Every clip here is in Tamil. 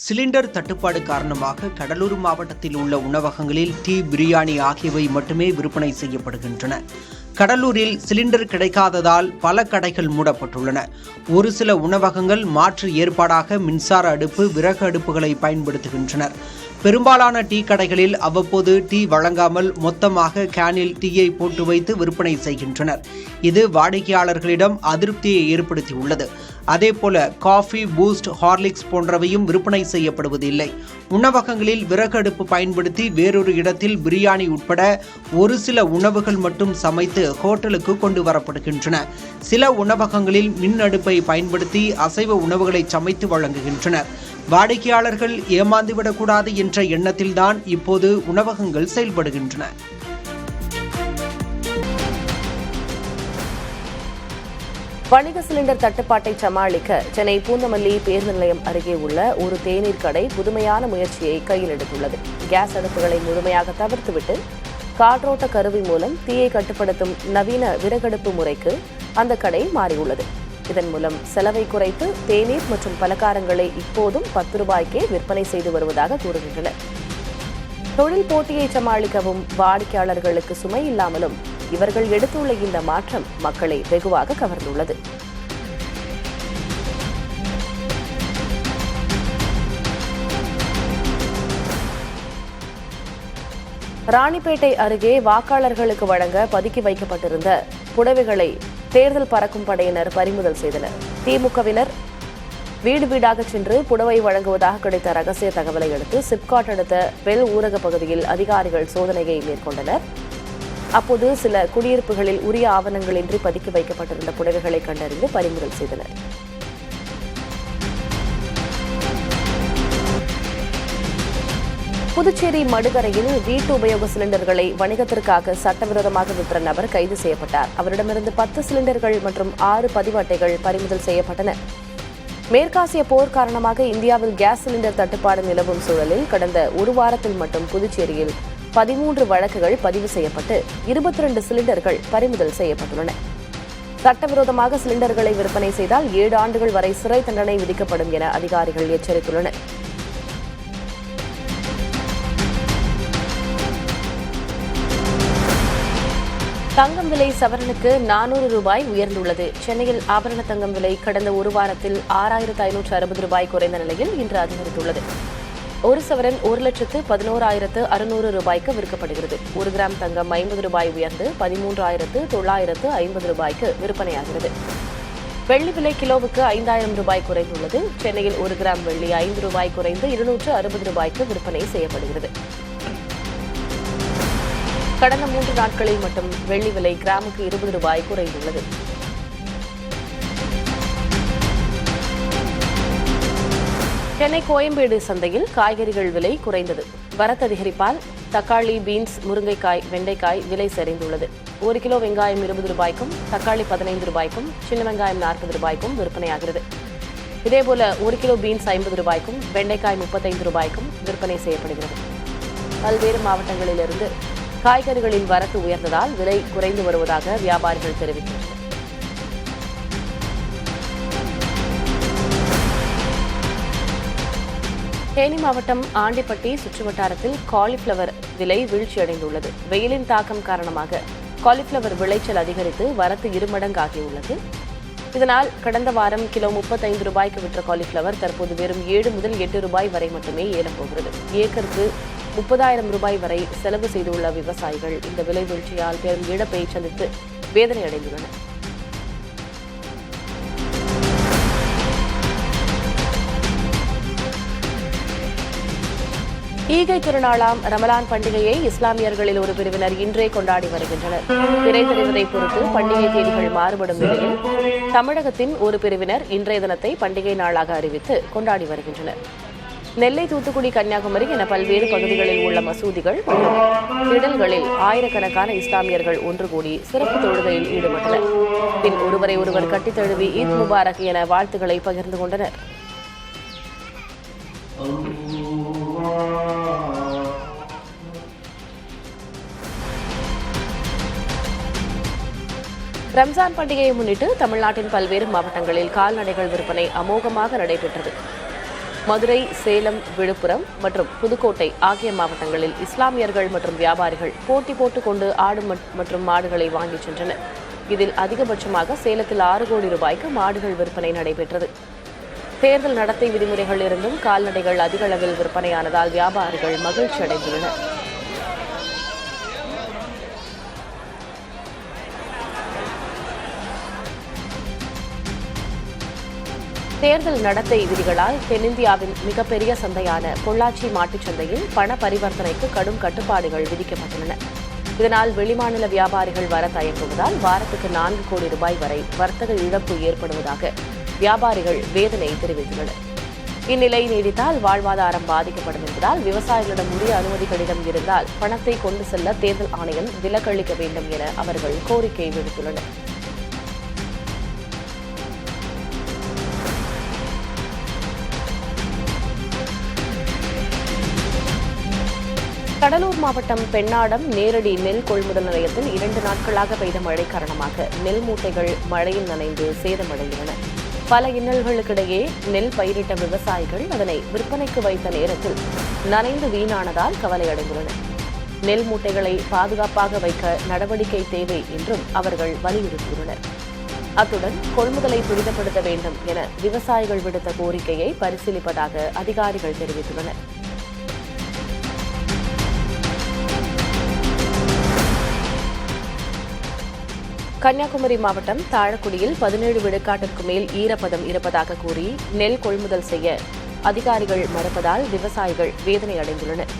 சிலிண்டர் தட்டுப்பாடு காரணமாக கடலூர் மாவட்டத்தில் உள்ள உணவகங்களில் டீ, பிரியாணி ஆகியவை மட்டுமே விற்பனை செய்யப்படுகின்றன. கடலூரில் சிலிண்டர் கிடைக்காததால் பல கடைகள் மூடப்பட்டுள்ளன. ஒரு சில உணவகங்கள் மாற்று ஏற்பாடாக மின்சார அடுப்பு, விறகு அடுப்புகளை பயன்படுத்துகின்றனர். பெரும்பாலான டீ கடைகளில் அவ்வப்போது டீ வழங்காமல் மொத்தமாக கேனில் டீயை போட்டு வைத்து விற்பனை செய்கின்றனர். இது வாடிக்கையாளர்களிடம் அதிருப்தியை ஏற்படுத்தியுள்ளது. அதேபோல காஃபி, பூஸ்ட், ஹார்லிக்ஸ் போன்றவையும் விற்பனை செய்யப்படுவதில்லை. உணவகங்களில் விறகு அடுப்பு பயன்படுத்தி வேறொரு இடத்தில் பிரியாணி உட்பட ஒரு சில உணவுகள் மட்டும் சமைத்து ஹோட்டலுக்கு கொண்டு வரப்படுகின்றன. சில உணவகங்களில் மின் அடுப்பை பயன்படுத்தி அசைவ உணவுகளை சமைத்து வழங்குகின்றனர். வாடிக்கையாளர்கள் ஏமாந்துவிடக்கூடாது என்ற எண்ணத்தில்தான் இப்போது உணவகங்கள் செயல்படுகின்றன. வணிக சிலிண்டர் தட்டுப்பாட்டை சமாளிக்க சென்னை பூந்தமல்லி பேருந்து நிலையம் அருகே உள்ள ஒரு தேநீர் கடை புதுமையான முயற்சியை கையில் எடுத்துள்ளது. கேஸ் அடுப்புகளை முழுமையாக தவிர்த்துவிட்டு காற்றோட்ட கருவி மூலம் தீயை கட்டுப்படுத்தும் நவீன விறகடுப்பு முறைக்கு அந்த கடை மாறியுள்ளது. இதன் மூலம் செலவை குறைத்து தேநீர் மற்றும் பலகாரங்களை இப்போதும் 10 ரூபாய்க்கே விற்பனை செய்து வருவதாக கூறுகின்றனர். தொழில் போட்டியை சமாளிக்கவும் வாடிக்கையாளர்களுக்கு சுமை இல்லாமலும் இவர்கள் எடுத்துள்ள இந்த மாற்றம் மக்களை வெகுவாக கவர்ந்துள்ளது. ராணிப்பேட்டை அருகே வாக்காளர்களுக்கு வழங்க பதுக்கி வைக்கப்பட்டிருந்த புடவைகளை தேர்தல் பறக்கும் படையினர் பறிமுதல் செய்தனர். திமுகவினர் வீடு வீடாக சென்று புடவை வழங்குவதாக கிடைத்த ரகசிய தகவலை அடுத்து சிப்காட் அடுத்த பெல் ஊரக பகுதியில் அதிகாரிகள் சோதனையை மேற்கொண்டனர். அப்போது சில குடியிருப்புகளில் உரிய ஆவணங்களின்றி பதுக்கி வைக்கப்பட்டிருந்த புடவைகளை கண்டறிந்து பறிமுதல் செய்தனர். புதுச்சேரி மடுகரையில் வீட்டு உபயோக சிலிண்டர்களை வணிகத்திற்காக சட்டவிரோதமாக விற்ற நபர் கைது செய்யப்பட்டார். அவரிடமிருந்து 10 சிலிண்டர்கள் மற்றும் 6 பதிவு அட்டைகள் பறிமுதல் செய்யப்பட்டன. மேற்காசிய போர் காரணமாக இந்தியாவில் கேஸ் சிலிண்டர் தட்டுப்பாடு நிலவும் சூழலில் கடந்த ஒரு வாரத்தில் மட்டும் புதுச்சேரியில் 13 வழக்குகள் பதிவு செய்யப்பட்டு 22 சிலிண்டர்கள் பறிமுதல் செய்யப்பட்டுள்ளன. சட்டவிரோதமாக சிலிண்டர்களை விற்பனை செய்தால் 7 ஆண்டுகள் வரை சிறை தண்டனை விதிக்கப்படும் என அதிகாரிகள் எச்சரித்துள்ளனர். தங்கம் விலை சவரனுக்கு 400 ரூபாய் உயர்ந்துள்ளது. சென்னையில் ஆபரண தங்கம் விலை கடந்த ஒரு வாரத்தில் 6560 ரூபாய் குறைந்த நிலையில் இன்று அதிகரித்துள்ளது. ஒரு சவரன் 1,11,600 ரூபாய்க்கு விற்கப்படுகிறது. 1 கிராம் தங்கம் 50 ரூபாய் உயர்ந்து 13,950 ரூபாய்க்கு விற்பனையாகிறது. வெள்ளி விலை கிலோவுக்கு 5000 ரூபாய் குறைந்துள்ளது. சென்னையில் 1 கிராம் வெள்ளி 5 ரூபாய் குறைந்து 260 ரூபாய்க்கு விற்பனை செய்யப்படுகிறது. கடந்த 3 நாட்களில் மட்டும் வெள்ளி விலை கிராமுக்கு 20 ரூபாய் குறைந்துள்ளது. சென்னை கோயம்பேடு சந்தையில் காய்கறிகள் விலை குறைந்தது. வரத்து அதிகரிப்பால் தக்காளி, பீன்ஸ், முருங்கைக்காய், வெண்டைக்காய் விலை சரிந்துள்ளது. 1 கிலோ வெங்காயம் 20 ரூபாய்க்கும், தக்காளி 15 ரூபாய்க்கும், சின்ன வெங்காயம் 40 ரூபாய்க்கும் விற்பனையாகிறது. இதேபோல 1 கிலோ பீன்ஸ் 50 ரூபாய்க்கும், வெண்டைக்காய் 35 ரூபாய்க்கும் விற்பனை செய்யப்படுகிறது. பல்வேறு மாவட்டங்களிலிருந்து காய்கறிகளின் வரத்து உயர்ந்ததால் விலை குறைந்து வருவதாக வியாபாரிகள் தெரிவிக்கின்றனர். தேனி மாவட்டம் ஆண்டிப்பட்டி சுற்றுவட்டாரத்தில் காலிஃபிளவர் விலை வீழ்ச்சியடைந்துள்ளது. வெயிலின் தாக்கம் காரணமாக காலிஃபிளவர் விளைச்சல் அதிகரித்து வரத்து 2 மடங்காகியுள்ளது. இதனால் கடந்த வாரம் கிலோ 35 ரூபாய்க்கு விற்ற காலிஃபிளவர் தற்போது வெறும் 7 முதல் 8 ரூபாய் வரை மட்டுமே ஏலப்போகிறது. ஏக்கருக்கு 30,000 ரூபாய் வரை செலவு செய்துள்ள விவசாயிகள் இந்த விலை வீழ்ச்சியால் பெரும் இழப்பை சந்தித்து வேதனை அடைந்துள்ளனர். ஈகை திருநாளாம் ரமலான் பண்டிகையை இஸ்லாமியர்களில் ஒரு பிரிவினர் இன்றே கொண்டாடி வருகின்றனர். பிறை தெரிவதை பொறுத்து பண்டிகை தேதிகள் மாறுபடும் நிலையில் தமிழகத்தின் ஒரு பிரிவினர் இன்றைய தினத்தை பண்டிகை நாளாக அறிவித்து கொண்டாடி வருகின்றனர். நெல்லை, தூத்துக்குடி, கன்னியாகுமரி என பல்வேறு பகுதிகளில் உள்ள மசூதிகள் மற்றும் திடல்களில் ஆயிரக்கணக்கான இஸ்லாமியர்கள் ஒன்று கூடி சிறப்பு தொழுகையில் ஈடுபட்டனர். பின் ஒருவரை ஒருவர் கட்டித் தழுவி ஈத் முபாரக் என வாழ்த்துக்களை பகிர்ந்து கொண்டனர். ரம்ஜான் பண்டிகையை முன்னிட்டு தமிழ்நாட்டின் பல்வேறு மாவட்டங்களில் கால்நடைகள் விற்பனை அமோகமாக நடைபெற்றது. மதுரை, சேலம், விழுப்புரம் மற்றும் புதுக்கோட்டை ஆகிய மாவட்டங்களில் இஸ்லாமியர்கள் மற்றும் வியாபாரிகள் போட்டி போட்டுக் கொண்டு ஆடு மற்றும் மாடுகளை வாங்கிச் சென்றனர். இதில் அதிகபட்சமாக சேலத்தில் 6 கோடி ரூபாய்க்கு மாடுகள் விற்பனை நடைபெற்றது. தேர்தல் நடத்தை விதிமுறைகள் இருந்தும் கால்நடைகள் அதிக அளவில் விற்பனையானதால் வியாபாரிகள் மகிழ்ச்சி அடைந்துள்ளனர். தேர்தல் நடத்தை விதிகளால் தென்னிந்தியாவின் மிகப்பெரிய சந்தையான பொள்ளாச்சி மாட்டுச் சந்தையில் பண பரிவர்த்தனைக்கு கடும் கட்டுப்பாடுகள் விதிக்கப்பட்டுள்ளன. இதனால் வெளிமாநில வியாபாரிகள் வர தயங்குவதால் வாரத்துக்கு 4 கோடி ரூபாய் வரை வர்த்தக இழப்பு ஏற்படுவதாக வியாபாரிகள் வேதனை தெரிவித்துள்ளனர். இந்நிலை நீடித்தால் வாழ்வாதாரம் பாதிக்கப்படும் என்பதால் விவசாயிகளிடம் உரிய அனுமதி கடிதம் இருந்தால் பணத்தை கொண்டு செல்ல தேர்தல் ஆணையம் விலக்களிக்க வேண்டும் என அவர்கள் கோரிக்கை விடுத்துள்ளனர். கடலூர் மாவட்டம் பெண்ணாடம் நேரடி நெல் கொள்முதல் நிலையத்தில் 2 நாட்களாக பெய்த மழை காரணமாக நெல் மூட்டைகள் மழையில் நனைந்து சேதமடைந்துள்ளன. பல இன்னல்களுக்கிடையே நெல் பயிரிட்ட விவசாயிகள் அதனை விற்பனைக்கு வைத்த நேரத்தில் நனைந்து வீணானதால் கவலையடைந்துள்ளனர். நெல் மூட்டைகளை பாதுகாப்பாக வைக்க நடவடிக்கை தேவை என்றும் அவர்கள் வலியுறுத்தியுள்ளனர். அத்துடன் கொள்முதலை துரிதப்படுத்த வேண்டும் என விவசாயிகள் விடுத்த கோரிக்கையை பரிசீலிப்பதாக அதிகாரிகள் தெரிவித்துள்ளனர். கன்னியாகுமரி மாவட்டம் தாழக்குடியில் 17 விழுக்காட்டிற்கு மேல் ஈரப்பதம் இருப்பதாக கூறி நெல் கொள்முதல் செய்ய அதிகாரிகள் மறுப்பதால் விவசாயிகள் வேதனை அடைந்துள்ளனர்.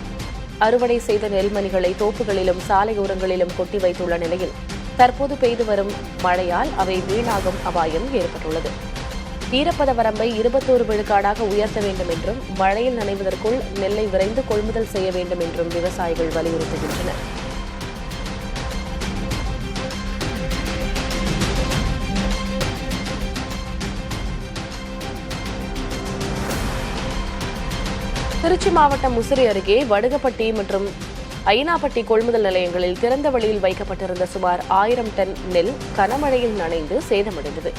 அறுவடை செய்த நெல்மணிகளை தோப்புகளிலும் சாலையோரங்களிலும் கொட்டி வைத்துள்ள நிலையில் தற்போது பெய்து வரும் மழையால் அவை வீணாகும் அபாயம் ஏற்பட்டுள்ளது. ஈரப்பத வரம்பை 21 விழுக்காடாக உயர்த்த வேண்டும் என்றும் மழையில் நனைவதற்குள் நெல்லை விரைந்து கொள்முதல் செய்ய வேண்டும் என்றும் விவசாயிகள் வலியுறுத்துகின்றனர். திருச்சி மாவட்டம் முசிறி அருகே வடுகப்பட்டி மற்றும் ஐனாப்பட்டி கொள்முதல் நிலையங்களில் திறந்த வெளியில் வைக்கப்பட்டிருந்த சுமார் 1000 டன் நெல் கனமழையில் நனைந்து சேதமடைந்தது.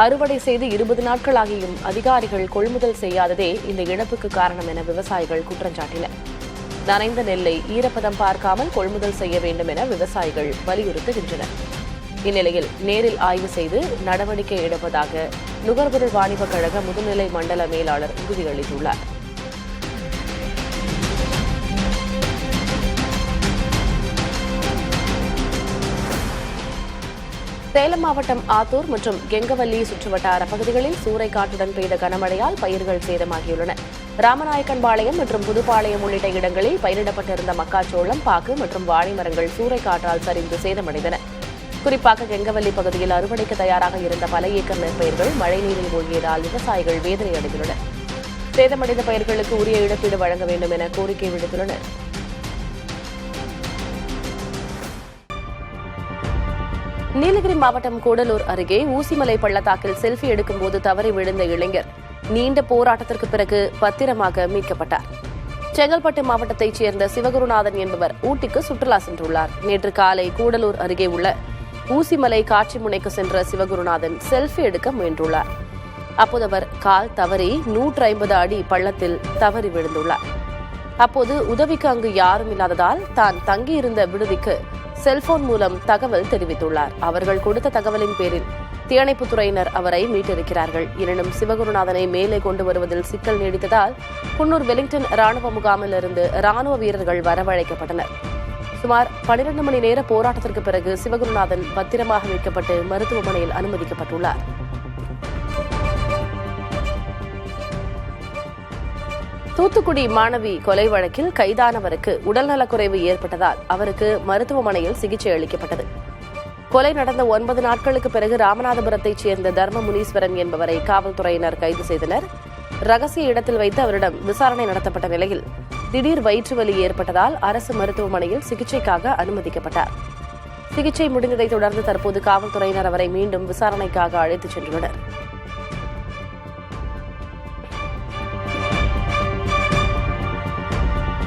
அறுவடை செய்து 20 நாட்களாகியும் அதிகாரிகள் கொள்முதல் செய்யாததே இந்த இழப்புக்கு காரணம் என விவசாயிகள் குற்றம் சாட்டினர். நனைந்த நெல்லை ஈரப்பதம் பார்க்காமல் கொள்முதல் செய்ய வேண்டும் என விவசாயிகள் வலியுறுத்துகின்றனர். இந்நிலையில் நேரில் ஆய்வு செய்து நடவடிக்கை எடுப்பதாக நுகர்பொருள் வாணிபக் கழக முதுநிலை மண்டல மேலாளர் உறுதியளித்துள்ளார். சேலம் மாவட்டம் ஆத்தூர் மற்றும் கெங்கவல்லி சுற்றுவட்டார பகுதிகளில் சூறைக்காற்றுடன் பெய்த கனமழையால் பயிர்கள் சேதமாகியுள்ளன. ராமநாயக்கன்பாளையம் மற்றும் புதுப்பாளையம் உள்ளிட்ட இடங்களில் பயிரிடப்பட்டிருந்த மக்காச்சோளம், பாக்கு மற்றும் வாழை மரங்கள் சூறைக்காற்றால் சரிந்து சேதமடைந்தன. குறிப்பாக கெங்கவல்லி பகுதியில் அறுவடைக்கு தயாராக இருந்த பல ஏக்கர் நெற்பயிர்கள் மழைநீரில் மூழ்கியதால் விவசாயிகள் வேதனை அடைந்துள்ளனர். சேதமடைந்த பயிர்களுக்கு உரிய இழப்பீடு வழங்க வேண்டும் என கோரிக்கை விடுத்துள்ளனர். நீலகிரி மாவட்டம் கூடலூர் அருகே ஊசிமலை பள்ளத்தாக்கில் செல்ஃபி எடுக்கும்போது தவறி விழுந்த இளைஞர் நீண்ட போராட்டத்திற்கு பிறகு பத்திரமாக மீட்கப்பட்டார். செங்கல்பட்டு மாவட்டத்தைச் சேர்ந்த சிவகுருநாதன் என்பவர் ஊட்டிக்கு சுற்றுலா சென்றுள்ளார். நேற்று காலை கூடலூர் அருகே உள்ள ஊசிமலை காட்சி முனைக்கு சென்ற சிவகுருநாதன் செல்ஃபி எடுக்க முயன்றுள்ளார். அப்போது அவர் கால் தவறி 150 அடி பள்ளத்தில் தவறி விழுந்துள்ளார். அப்போது உதவிக்கு அங்கு யாரும் இல்லாததால் தான் தங்கியிருந்த விடுதிக்கு செல்போன் மூலம் தகவல் தெரிவித்துள்ளார். அவர்கள் கொடுத்த தகவலின் பேரில் தீயணைப்புத்துறையினர் அவரை மீட்டிருக்கிறார்கள். எனினும் சிவகுருநாதனை மேலே கொண்டு வருவதில் சிக்கல் நீடித்ததால் குன்னூர் வெலிங்டன் ராணுவ முகாமிலிருந்து ராணுவ வீரர்கள் வரவழைக்கப்பட்டனர். சுமார் 12 மணி நேர போராட்டத்திற்கு பிறகு சிவகுருநாதன் பத்திரமாக மீட்கப்பட்டு மருத்துவமனையில் அனுமதிக்கப்பட்டுள்ளார். தூத்துக்குடி மாணவி கொலை வழக்கில் கைதானவருக்கு உடல்நலக்குறைவு ஏற்பட்டதால் அவருக்கு மருத்துவமனையில் சிகிச்சை அளிக்கப்பட்டது. கொலை நடந்த 9 நாட்களுக்கு பிறகு ராமநாதபுரத்தைச் சேர்ந்த தர்ம முனீஸ்வரன் என்பவரை காவல்துறையினர் கைது செய்தனர். ரகசிய இடத்தில் வைத்து அவரிடம் விசாரணை நடத்தப்பட்ட நிலையில் திடீர் வயிற்றுவலி ஏற்பட்டதால் அரசு மருத்துவமனையில் சிகிச்சைக்காக அனுமதிக்கப்பட்டார். சிகிச்சை முடிந்ததைத் தொடர்ந்து தற்போது காவல்துறையினர் அவரை மீண்டும் விசாரணைக்காக அழைத்துச் சென்றுள்ளனர்.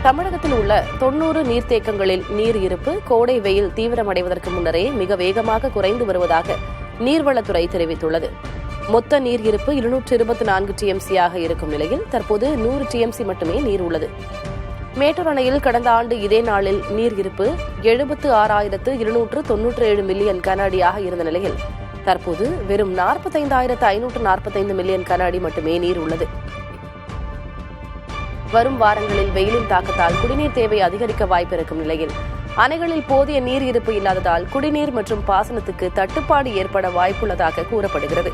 தமிழகத்தில் உள்ள 90 நீர்த்தேக்கங்களில் நீர் இருப்பு கோடை வெயில் தீவிரமடைவதற்கு முன்னரே மிக வேகமாக குறைந்து வருவதாக நீர்வளத்துறை தெரிவித்துள்ளது. மொத்த நீர் இருப்பு 224 டிஎம்சியாக இருக்கும் நிலையில் தற்போது 100 டிஎம்சி மட்டுமே நீர் உள்ளது. மேட்டூர் அணையில் கடந்த ஆண்டு இதே நாளில் நீர் இருப்பு 76,297 மில்லியன் கன அடியாக இருந்த நிலையில் தற்போது வெறும் 45,545 மில்லியன் கன அடி மட்டுமே நீர் உள்ளது. வரும் வாரங்களில் வெயிலின் தாக்கத்தால் குடிநீர் தேவை அதிகரிக்க வாய்ப்பு இருக்கும் நிலையில் அணைகளில் போதிய நீர் இருப்பு இல்லாததால் குடிநீர் மற்றும் பாசனத்துக்கு தட்டுப்பாடு ஏற்பட வாய்ப்புள்ளதாக கூறப்படுகிறது.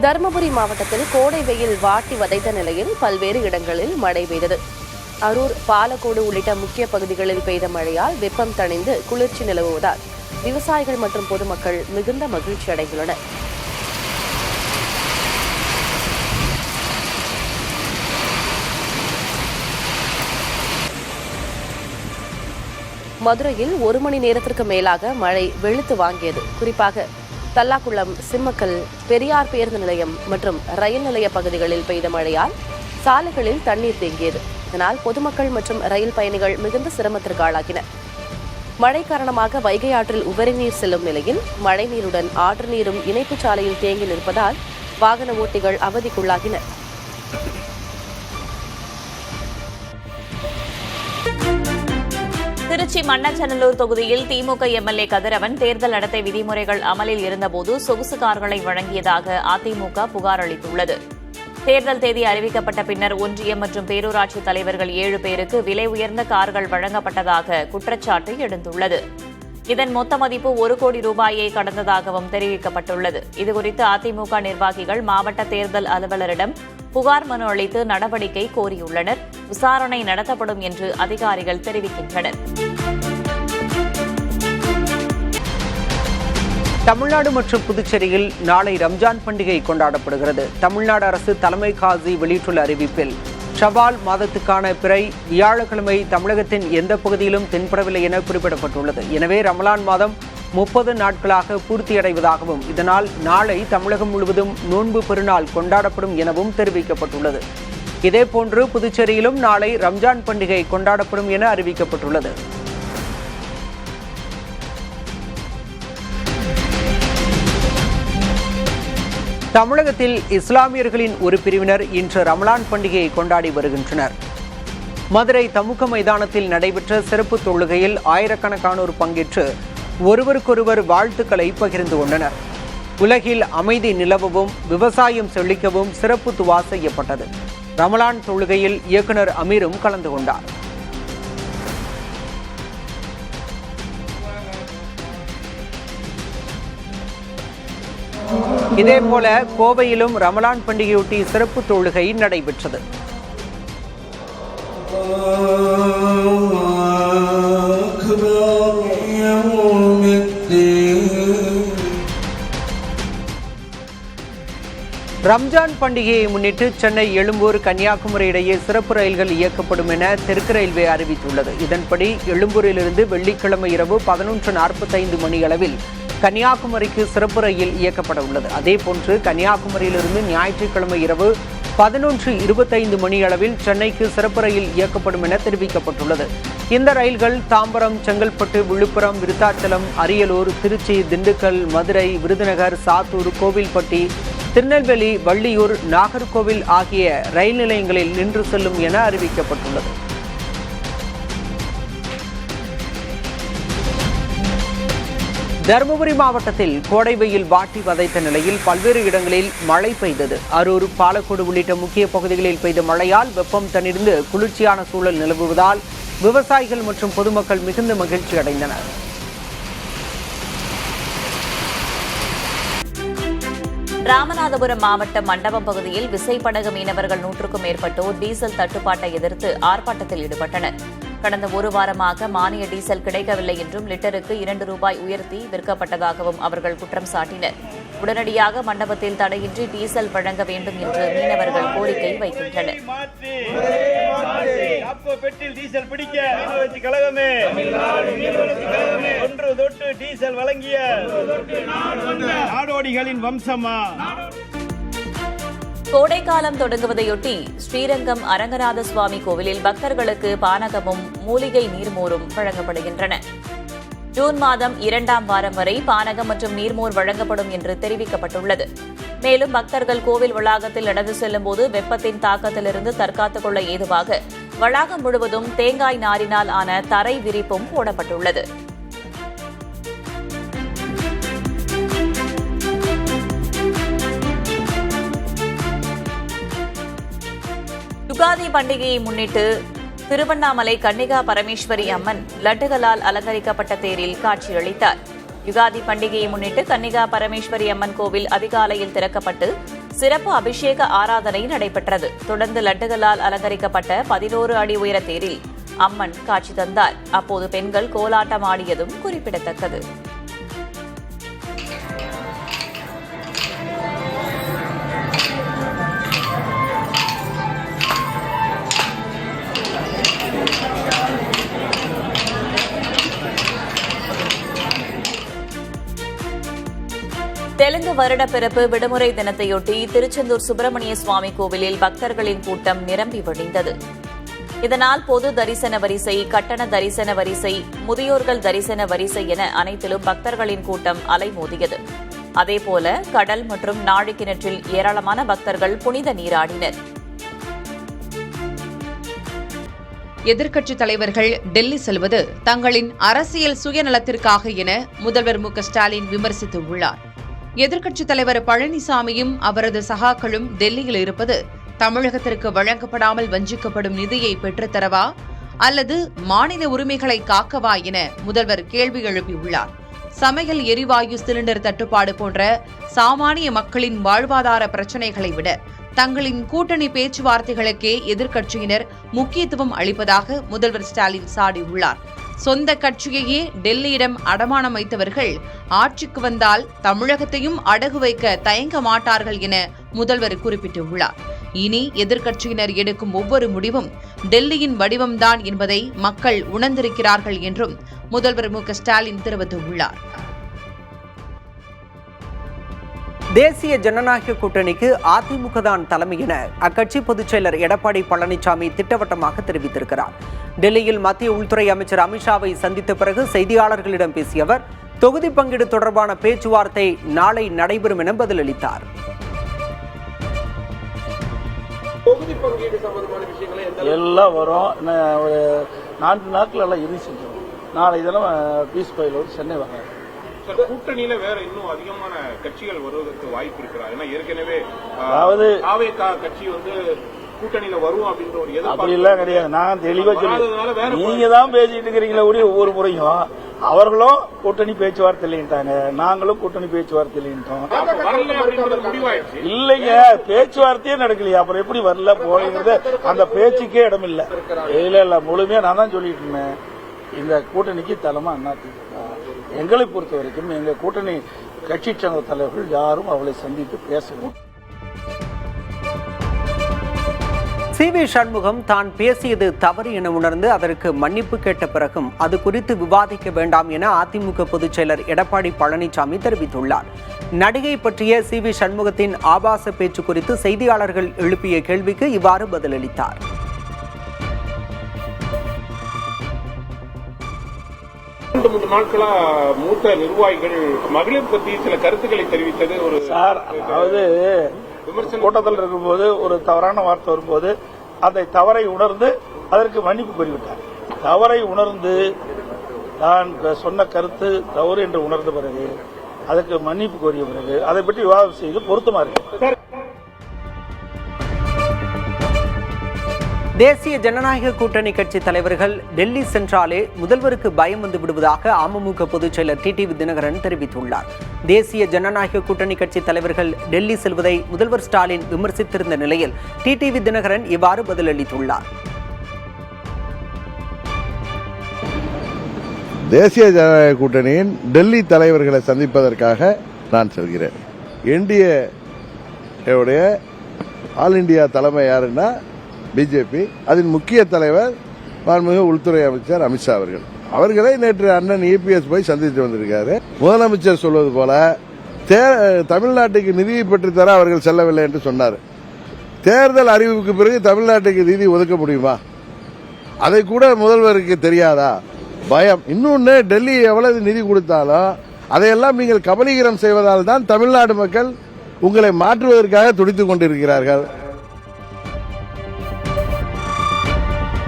தருமபுரி மாவட்டத்தில் கோடை வெயில் வாட்டி வதைத்த நிலையில் பல்வேறு இடங்களில் மழை பெய்தது. அரூர், பாலக்கோடு உள்ளிட்ட முக்கிய பகுதிகளில் பெய்த மழையால் வெப்பம் தணிந்து குளிர்ச்சி நிலவுவதால் விவசாயிகள் மற்றும் பொதுமக்கள் மிகுந்த மகிழ்ச்சி அடைந்துள்ளனர். மதுரையில் 1 மணி நேரத்திற்கு மேலாக மழை வெளுத்து வாங்கியது. குறிப்பாக தல்லாக்குளம், சிம்மக்கல், பெரியார் பேருந்து நிலையம் மற்றும் ரயில் நிலைய பகுதிகளில் பெய்த மழையால் சாலைகளில் தண்ணீர் தேங்கியது. இதனால் பொதுமக்கள் மற்றும் ரயில் பயணிகள் மிகுந்த சிரமத்திற்கு ஆளாகினர். மழை காரணமாக வைகை ஆற்றில் உபரி நீர் செல்லும் நிலையில் மழை நீருடன் ஆற்று நீரும் இணைப்புச் சாலையில் தேங்கி நிற்பதால் வாகன ஓட்டிகள் அவதிக்குள்ளாகினர். திருச்சி மண்ணச்சநல்லூர் தொகுதியில் திமுக எம்எல்ஏ கதிரவன் தேர்தல் நடத்தை விதிமுறைகள் அமலில் இருந்தபோது சொகுசு கார்களை வழங்கியதாக அதிமுக புகார் அளித்துள்ளது. தேர்தல் தேதி அறிவிக்கப்பட்ட பின்னர் ஒன்றியம் மற்றும் பேரூராட்சி தலைவர்கள் 7 பேருக்கு விலை உயர்ந்த கார்கள் வழங்கப்பட்டதாக குற்றச்சாட்டு எழுந்துள்ளது. இதன் மொத்த மதிப்பு 1 கோடி ரூபாயை கடந்ததாகவும் தெரிவிக்கப்பட்டுள்ளது. இதுகுறித்து அதிமுக நிர்வாகிகள் மாவட்ட தேர்தல் அலுவலரிடம் புகார் மனு அளித்து நடவடிக்கை கோரியுள்ளனர். விசாரணை நடத்தப்படும் என்று அதிகாரிகள் தெரிவிக்கின்றனர். தமிழ்நாடு மற்றும் புதுச்சேரியில் நாளை ரம்ஜான் பண்டிகை கொண்டாடப்படுகிறது. தமிழ்நாடு அரசு தலைமை காசி வெளியிட்டுள்ள அறிவிப்பில் ஷவால் மாதத்துக்கான பிறை வியாழக்கிழமை தமிழகத்தின் எந்த பகுதியிலும் தென்படவில்லை என குறிப்பிடப்பட்டுள்ளது. எனவே ரமலான் மாதம் 30 நாட்களாக பூர்த்தியடைவதாகவும் இதனால் நாளை தமிழகம் முழுவதும் நோன்பு பெருநாள் கொண்டாடப்படும் எனவும் தெரிவிக்கப்பட்டுள்ளது. இதேபோன்று புதுச்சேரியிலும் நாளை ரம்ஜான் பண்டிகை கொண்டாடப்படும் என அறிவிக்கப்பட்டுள்ளது. தமிழகத்தில் இஸ்லாமியர்களின் ஒரு பிரிவினர் இன்று ரமலான் பண்டிகையை கொண்டாடி வருகின்றனர். மதுரை தமுக மைதானத்தில் நடைபெற்ற சிறப்பு தொழுகையில் ஆயிரக்கணக்கானோர் பங்கேற்று ஒருவருக்கொருவர் வாழ்த்துக்களை பகிர்ந்து கொண்டனர். உலகில் அமைதி நிலவவும் விவசாயம் செழிக்கவும் சிறப்பு துவா செய்யப்பட்டது. ரமலான் தொழுகையில் இயக்குனர் அமீரும் கலந்து கொண்டார். இதேபோல கோவையிலும் ரமலான் பண்டிகையொட்டி சிறப்பு தொழுகை நடைபெற்றது. ரம்ஜான் பண்டிகையை முன்னிட்டு சென்னை, எழும்பூர், கன்னியாகுமரி இடையே சிறப்பு ரயில்கள் இயக்கப்படும் என தெற்கு ரயில்வே அறிவித்துள்ளது. இதன்படி எழும்பூரிலிருந்து வெள்ளிக்கிழமை இரவு 11:45 மணியளவில் கன்னியாகுமரிக்கு சிறப்பு ரயில் இயக்கப்பட உள்ளது. அதேபோன்று கன்னியாகுமரியிலிருந்து ஞாயிற்றுக்கிழமை இரவு 11:25 மணியளவில் சென்னைக்கு சிறப்பு ரயில் இயக்கப்படும் என தெரிவிக்கப்பட்டுள்ளது. இந்த ரயில்கள் தாம்பரம், செங்கல்பட்டு, விழுப்புரம், விருத்தாச்சலம், அரியலூர், திருச்சி, திண்டுக்கல், மதுரை, விருதுநகர், சாத்தூர், கோவில்பட்டி, திருநெல்வேலி, வள்ளியூர், நாகர்கோவில் ஆகிய ரயில் நிலையங்களில் நின்று செல்லும் என அறிவிக்கப்பட்டுள்ளது. தருமபுரி மாவட்டத்தில் கோடை வெயில் வாட்டி வதைத்த நிலையில் பல்வேறு இடங்களில் மழை பெய்தது. அரூர், பாலக்கோடு உள்ளிட்ட முக்கிய பகுதிகளில் பெய்த மழையால் வெப்பம் தணிந்து குளிர்ச்சியான சூழல் நிலவுவதால் விவசாயிகள் மற்றும் பொதுமக்கள் மிகுந்த மகிழ்ச்சி அடைந்தனர். ராமநாதபுரம் மாவட்டம் மண்டபம் பகுதியில் விசைப்படகு மீனவர்கள் 100க்கும் மேற்பட்டோர் டீசல் தட்டுப்பாட்டை எதிர்த்து ஆர்ப்பாட்டத்தில் ஈடுபட்டனர். கடந்த 1 வாரமாக மானிய டீசல் கிடைக்கவில்லை என்றும் லிட்டருக்கு 2 ரூபாய் உயர்த்தி விற்கப்பட்டதாகவும் அவர்கள் குற்றம் சாட்டினர். உடனடியாக மண்டபத்தில் தடையின்றி டீசல் வழங்க வேண்டும் என்று மீனவர்கள் கோரிக்கை வைக்கின்றனர். டீசல் வழங்கிய நாடோடிகளின் வம்சமா. கோடைக்காலம் தொடங்குவதையொட்டி ஸ்ரீரங்கம் அரங்கநாத சுவாமி கோவிலில் பக்தர்களுக்கு பானகமும் மூலிகை நீர்மோரும் வழங்கப்படுகின்றன. ஜூன் மாதம் 2ஆம் வாரம் வரை பானகம் மற்றும் நீர்மோர் வழங்கப்படும் என்று தெரிவிக்கப்பட்டுள்ளது. மேலும் பக்தர்கள் கோவில் வளாகத்தில் நடந்து செல்லும்போது வெப்பத்தின் தாக்கத்திலிருந்து தற்காத்துக் கொள்ள ஏதுவாக வளாகம் முழுவதும் தேங்காய் நாரினால் ஆன தரை விரிப்பும் போடப்பட்டுள்ளது. யுகாதி பண்டிகையை முன்னிட்டு திருவண்ணாமலை கன்னிகா பரமேஸ்வரி அம்மன் லட்டுகளால் அலங்கரிக்கப்பட்ட தேரில் காட்சியளித்தார். யுகாதி பண்டிகையை முன்னிட்டு கன்னிகா பரமேஸ்வரி அம்மன் கோவில் அதிகாலையில் திறக்கப்பட்டு சிறப்பு அபிஷேக ஆராதனை நடைபெற்றது. தொடர்ந்து லட்டுகளால் அலங்கரிக்கப்பட்ட 11 அடி உயர தேரில் அம்மன் காட்சி தந்தார். அப்போது பெண்கள் கோலாட்டம் ஆடியதும் குறிப்பிடத்தக்கது. தெலுங்கு வருடப்பிறப்பு விடுமுறை தினத்தையொட்டி திருச்செந்தூர் சுப்பிரமணிய சுவாமி கோவிலில் பக்தர்களின் கூட்டம் நிரம்பி வழிந்தது. இதனால் பொது தரிசன வரிசை, கட்டண தரிசன வரிசை, முதியோர்கள் தரிசன வரிசை என அனைத்திலும் பக்தர்களின் கூட்டம் அலைமோதியது. அதேபோல கடல் மற்றும் நாழி கிணற்றில் ஏராளமான பக்தர்கள் புனித நீராடினர். எதிர்க்கட்சித் தலைவர்கள் டெல்லி செல்வது தங்களின் அரசியல் சுயநலத்திற்காக என முதல்வர் மு.க.ஸ்டாலின் விமர்சித்துள்ளார். எதிர்க்கட்சித் தலைவர் பழனிசாமியும் அவரது சகாக்களும் டெல்லியில் இருப்பது தமிழகத்திற்கு வழங்கப்படாமல் வஞ்சிக்கப்படும் நிதியை பெற்றுத்தரவா அல்லது மாநில உரிமைகளை காக்கவா என முதல்வர் கேள்வி எழுப்பியுள்ளார். சமையல் எரிவாயு சிலிண்டர் தட்டுப்பாடு போன்ற சாமானிய மக்களின் வாழ்வாதார பிரச்சினைகளை விட தங்களின் கூட்டணி பேச்சுவார்த்தைகளுக்கே எதிர்க்கட்சியினர் முக்கியத்துவம் அளிப்பதாக முதல்வர் ஸ்டாலின் சாடியுள்ளார். சொந்த கட்சியையே டெல்லியிடம் அடமானம் வைத்தவர்கள் ஆட்சிக்கு வந்தால் தமிழகத்தையும் அடகு வைக்க தயங்க மாட்டார்கள் என முதல்வர் குறிப்பிட்டுள்ளார். இனி எதிர்க்கட்சியினர் எடுக்கும் ஒவ்வொரு முடிவும் டெல்லியின் வடிவம்தான் என்பதை மக்கள் உணர்ந்திருக்கிறார்கள் என்றும் முதல்வர் மு.க.ஸ்டாலின் தெரிவித்துள்ளார். தேசிய ஜனநாயக கூட்டணிக்கு அதிமுக தான் தலைமை என அக்கட்சி பொதுச் செயலர் எடப்பாடி பழனிசாமி திட்டவட்டமாக தெரிவித்திருக்கிறார். டெல்லியில் மத்திய உள்துறை அமைச்சர் அமித்ஷாவை சந்தித்த பிறகு செய்தியாளர்களிடம் பேசிய அவர் தொகுதி பங்கீடு தொடர்பான பேச்சுவார்த்தை நாளை நடைபெறும் என பதிலளித்தார். தொகுதி பங்கீடு சம்பந்தமான விஷயங்களை எல்லாம் வரும். ஒரு 4 நாட்கள் எல்லாம் இறுதி செஞ்சோம். நாளை இதெல்லாம் பீஸ் பயிலோடு சென்னை வர கூட்டணியில வேற இன்னும் அதிகமான கட்சிகள் வருவதற்கு வாய்ப்பு இருக்கிறா? ஏன்னா ஏற்கனவே அதாவது கட்சி கூட்டணியில வரும் அப்படின்ற ஒரு அப்படி எல்லாம் கிடையாது. நான் தெளிவா சொல்லி நீங்க தான் பேசிட்டு இருக்கிறீங்களா ஒவ்வொரு முறையும். அவர்களும் கூட்டணி பேச்சுவார்த்தை இல்லைன்ட்டாங்க, நாங்களும் கூட்டணி பேச்சுவார்த்தை இல்லைன்ட்டோம். இல்லைங்க, பேச்சுவார்த்தையே நடக்கலையா, அப்புறம் எப்படி வரல போகிறது? அந்த பேச்சுக்கே இடம் இல்ல. இல்ல முழுமையா நான் தான் சொல்லிட்டு இருந்தேன். இந்த கூட்டணிக்கு தலைமை அதிமுக. எங்களை பொறுத்த வரைக்கும் எங்க கூட்டணி கட்சி சங்க தலைவர்கள் யாரும் அவளை சந்தித்து பேசணும். சி.வி. சண்முகம் தான் பேசியது தவறு என உணர்ந்து அதற்கு மன்னிப்பு கேட்ட பிறகும் அது குறித்து விவாதிக்க வேண்டாம் என அதிமுக பொதுச் செயலர் எடப்பாடி பழனிசாமி தெரிவித்துள்ளார். நடிகை பற்றிய சி.வி. சண்முகத்தின் ஆபாச பேச்சு குறித்து செய்தியாளர்கள் எழுப்பிய கேள்விக்கு இவ்வாறு பதிலளித்தார். மூன்று நாட்களா மூத்த நிர்வாகிகள் மகளிர் பற்றி சில கருத்துக்களை தெரிவித்தது ஒரு அதாவது கூட்டத்தில் இருக்கும்போது ஒரு தவறான வார்த்தை வரும்போது அந்த தவறை உணர்ந்து அதற்கு மன்னிப்பு கோரிவிட்டார். தவறை உணர்ந்து தான் சொன்ன கருத்து தவறு என்று உணர்ந்த பிறகு அதற்கு மன்னிப்பு கோரிய பிறகு அதை பற்றி விவாதம் செய்து பொருத்தமா இருக்கு. தேசிய ஜனநாயக கூட்டணி கட்சி தலைவர்கள் டெல்லி சென்றாலே முதல்வருக்கு பயம் வந்து விடுவதாக அமமுக பொதுச் செயலர் டிடிவி தினகரன் தெரிவித்துள்ளார். தேசிய ஜனநாயக கூட்டணி கட்சி தலைவர்கள் டெல்லி செல்வதை முதல்வர் ஸ்டாலின் விமர்சித்திருந்த நிலையில் டிடிவி தினகரன் இவ்வாறு பதிலளித்துள்ளார். தேசிய ஜனநாயக கூட்டணியின் டெல்லி தலைவர்களை சந்திப்பதற்காக நான் செல்கிறேன். என்டிஏ ஆல் இண்டியா தலைமை யாருன்னா பிஜேபி. அதன் முக்கிய தலைவர் மாண்புமிகு உள்துறை அமைச்சர் அமித்ஷா அவர்களை நேற்று அண்ணன் இபிஎஸ் போய் சந்தித்து வந்திருக்காரு. முதலமைச்சர் சொல்வது போல தமிழ்நாட்டுக்கு நிதியை பெற்றுத்தர அவர்கள் செல்லவில்லை என்று சொன்னார். தேர்தல் அறிவிப்புக்கு பிறகு தமிழ்நாட்டுக்கு நிதி ஒதுக்க முடியுமா? அதை கூட முதல்வருக்கு தெரியாதா? பயம். இன்னொன்னு, டெல்லி எவ்வளவு நிதி கொடுத்தாலும் அதையெல்லாம் நீங்கள் கபலீகரம் செய்வதால் தான் தமிழ்நாடு மக்கள் உங்களை மாற்றுவதற்காக துடித்துக் கொண்டிருக்கிறார்கள்.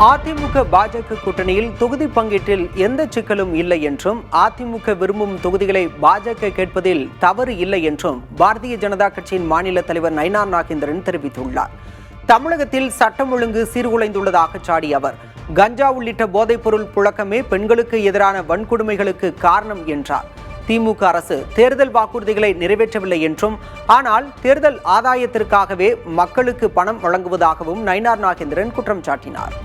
அதிமுக பாஜக கூட்டணியில் தொகுதி பங்கீட்டில் எந்த சிக்கலும் இல்லை என்றும் அதிமுக விரும்பும் தொகுதிகளை பாஜக கேட்பதில் தவறு இல்லை என்றும் பாரதிய ஜனதா கட்சியின் மாநில தலைவர் நயினார் நாகேந்திரன் தெரிவித்துள்ளார். தமிழகத்தில் சட்டம் ஒழுங்கு சீர்குலைந்துள்ளதாக சாடிய அவர், கஞ்சா உள்ளிட்ட போதைப்பொருள் புழக்கமே பெண்களுக்கு எதிரான வன்கொடுமைகளுக்கு காரணம் என்றார். திமுக அரசு தேர்தல் வாக்குறுதிகளை நிறைவேற்றவில்லை என்றும், ஆனால் தேர்தல் ஆதாயத்திற்காகவே மக்களுக்கு பணம் வழங்குவதாகவும் நயினார் நாகேந்திரன் குற்றம் சாட்டினார்.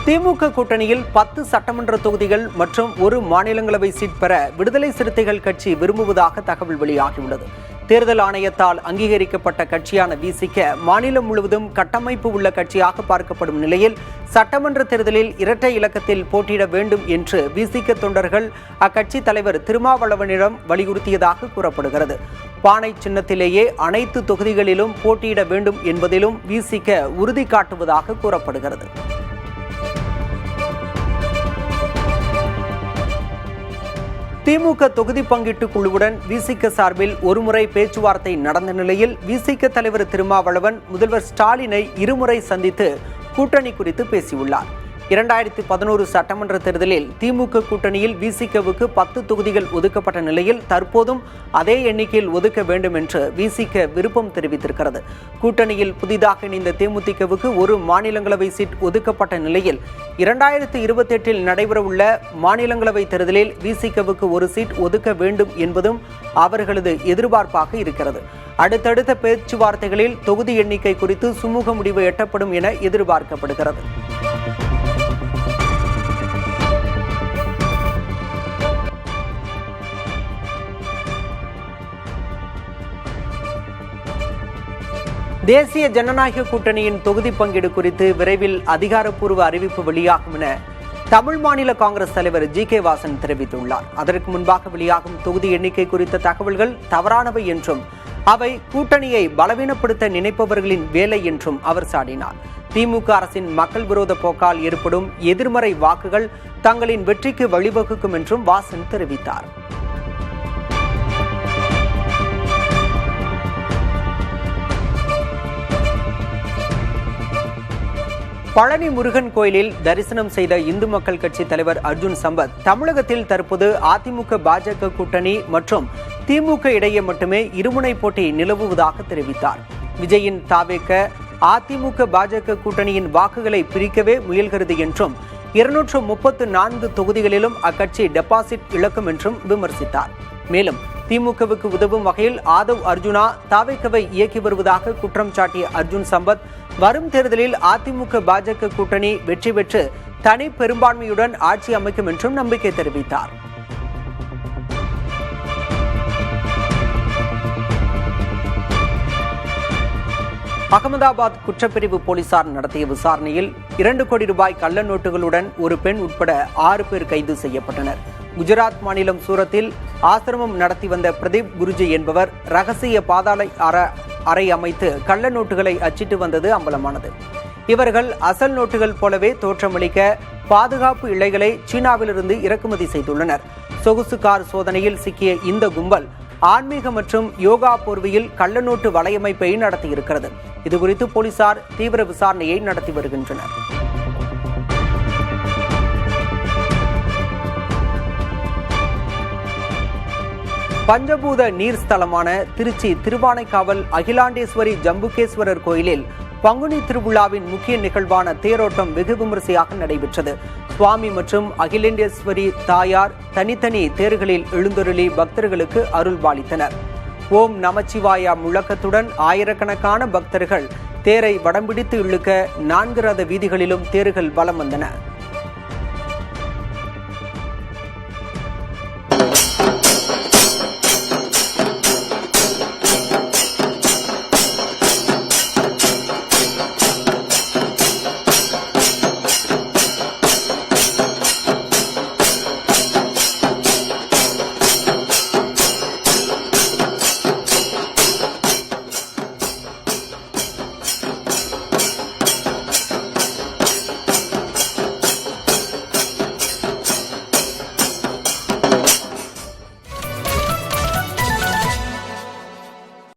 திமுக கூட்டணியில் 10 சட்டமன்ற தொகுதிகள் மற்றும் 1 மாநிலங்களவை சீட் பெற விடுதலை சிறுத்தைகள் கட்சி விரும்புவதாக தகவல் வெளியாகியுள்ளது. தேர்தல் ஆணையத்தால் அங்கீகரிக்கப்பட்ட கட்சியான விசிக மாநிலம் முழுவதும் கட்டமைப்பு உள்ள கட்சியாக பார்க்கப்படும் நிலையில் சட்டமன்ற தேர்தலில் இரட்டை இலக்கத்தில் போட்டியிட வேண்டும் என்று விசிக தொண்டர்கள் அக்கட்சி தலைவர் திருமாவளவனிடம் வலியுறுத்தியதாக கூறப்படுகிறது. பானை சின்னத்திலேயே அனைத்து தொகுதிகளிலும் போட்டியிட வேண்டும் என்பதிலும் விசிக உறுதி காட்டுவதாக கூறப்படுகிறது. திமுக தொகுதி பங்கீட்டு குழுவுடன் விசிக சார்பில் ஒருமுறை பேச்சுவார்த்தை நடந்த நிலையில் விசிக தலைவர் திருமாவளவன் முதல்வர் ஸ்டாலினை இருமுறை சந்தித்து கூட்டணி குறித்து பேசியுள்ளார். 2011 சட்டமன்ற தேர்தலில் திமுக கூட்டணியில் விசிகவுக்கு 10 தொகுதிகள் ஒதுக்கப்பட்ட நிலையில் தற்போதும் அதே எண்ணிக்கையில் ஒதுக்க வேண்டும் என்று விசிக விருப்பம் தெரிவித்திருக்கிறது. கூட்டணியில் புதிதாக இணைந்த தேமுதிகவுக்கு 1 மாநிலங்களவை சீட் ஒதுக்கப்பட்ட நிலையில் 2028 நடைபெறவுள்ள மாநிலங்களவை தேர்தலில் விசிகவுக்கு 1 சீட் ஒதுக்க வேண்டும் என்பதும் அவர்களது எதிர்பார்ப்பாக இருக்கிறது. அடுத்தடுத்த பேச்சுவார்த்தைகளில் தொகுதி எண்ணிக்கை குறித்து சுமூக முடிவு எட்டப்படும் என எதிர்பார்க்கப்படுகிறது. தேசிய ஜனநாயக கூட்டணியின் தொகுதி பங்கீடு குறித்து விரைவில் அதிகாரப்பூர்வ அறிவிப்பு வெளியாகும் என தமிழ் மாநில காங்கிரஸ் தலைவர் ஜி.கே. வாசன் தெரிவித்துள்ளார். அதற்கு முன்பாக வெளியாகும் தொகுதி எண்ணிக்கை குறித்த தகவல்கள் தவறானவை என்றும் அவை கூட்டணியை பலவீனப்படுத்த நினைப்பவர்களின் வேலை என்றும் அவர் சாடினார். திமுக அரசின் மக்கள் விரோத போக்கால் ஏற்படும் எதிர்மறை வாக்குகள் தங்களின் வெற்றிக்கு வழிவகுக்கும் என்றும் வாசன் தெரிவித்தார். பழனி முருகன் கோயிலில் தரிசனம் செய்த இந்து மக்கள் கட்சி தலைவர் அர்ஜுன் சம்பத் தமிழகத்தில் தற்போது அதிமுக பாஜக கூட்டணி மற்றும் திமுக இடையே மட்டுமே இருமுனை போட்டி நிலவுவதாக தெரிவித்தார். விஜயின் தாவேக அதிமுக பாஜக கூட்டணியின் வாக்குகளை பிரிக்கவே முயல்கிறது என்றும் 234 தொகுதிகளிலும் அக்கட்சி டெபாசிட் இழக்கும் என்றும் விமர்சித்தார். மேலும் திமுகவுக்கு உதவும் வகையில் ஆதவ் அர்ஜுனா தாவேகவை இயக்கி வருவதாக குற்றம் சாட்டிய அர்ஜுன் சம்பத் வரும் தேர்தலில் அதிமுக பாஜக கூட்டணி வெற்றி பெற்று தனி பெரும்பான்மையுடன் ஆட்சி அமைக்கும் என்றும் நம்பிக்கை தெரிவித்தார். அகமதாபாத் குற்றப்பிரிவு போலீசார் நடத்திய விசாரணையில் 2 கோடி ரூபாய் கள்ள நோட்டுகளுடன் ஒரு பெண் உட்பட 6 பேர் கைது செய்யப்பட்டனர். குஜராத் மாநிலம் சூரத்தில் ஆசிரமம் நடத்தி வந்த பிரதீப் குருஜி என்பவர் ரகசிய பாதாள அறை அமைத்து கள்ள நோட்டுகளை அச்சிட்டு வந்தது அம்பலமானது. இவர்கள் அசல் நோட்டுகள் போலவே தோற்றமளிக்க பாதுகாப்பு இழைகளை சீனாவிலிருந்து இறக்குமதி செய்துள்ளனர். சொகுசு கார் சோதனையில் சிக்கிய இந்த கும்பல் ஆன்மீக மற்றும் யோகா போர்வையில் கள்ளநோட்டு வலையமைப்பை நடத்தியிருக்கிறது. இதுகுறித்து போலீசார் தீவிர விசாரணையை நடத்தி வருகின்றனர். பஞ்சபூத நீர் ஸ்தலமான திருச்சி திருவானைக்காவல் அகிலாண்டேஸ்வரி ஜம்புகேஸ்வரர் கோயிலில் பங்குனி திருவிழாவின் முக்கிய நிகழ்வான தேரோட்டம் வெகு விமரிசையாக நடைபெற்றது. சுவாமி மற்றும் அகிலேண்டேஸ்வரி தாயார் தனித்தனி தேர்களில் எழுந்தருளி பக்தர்களுக்கு அருள்பாலித்தனர். ஓம் நமச்சிவாயா முழக்கத்துடன் ஆயிரக்கணக்கான பக்தர்கள் தேரை வடம்பிடித்து இழுக்க 4 ரத வீதிகளிலும் தேர்கள் வலம் வந்தன.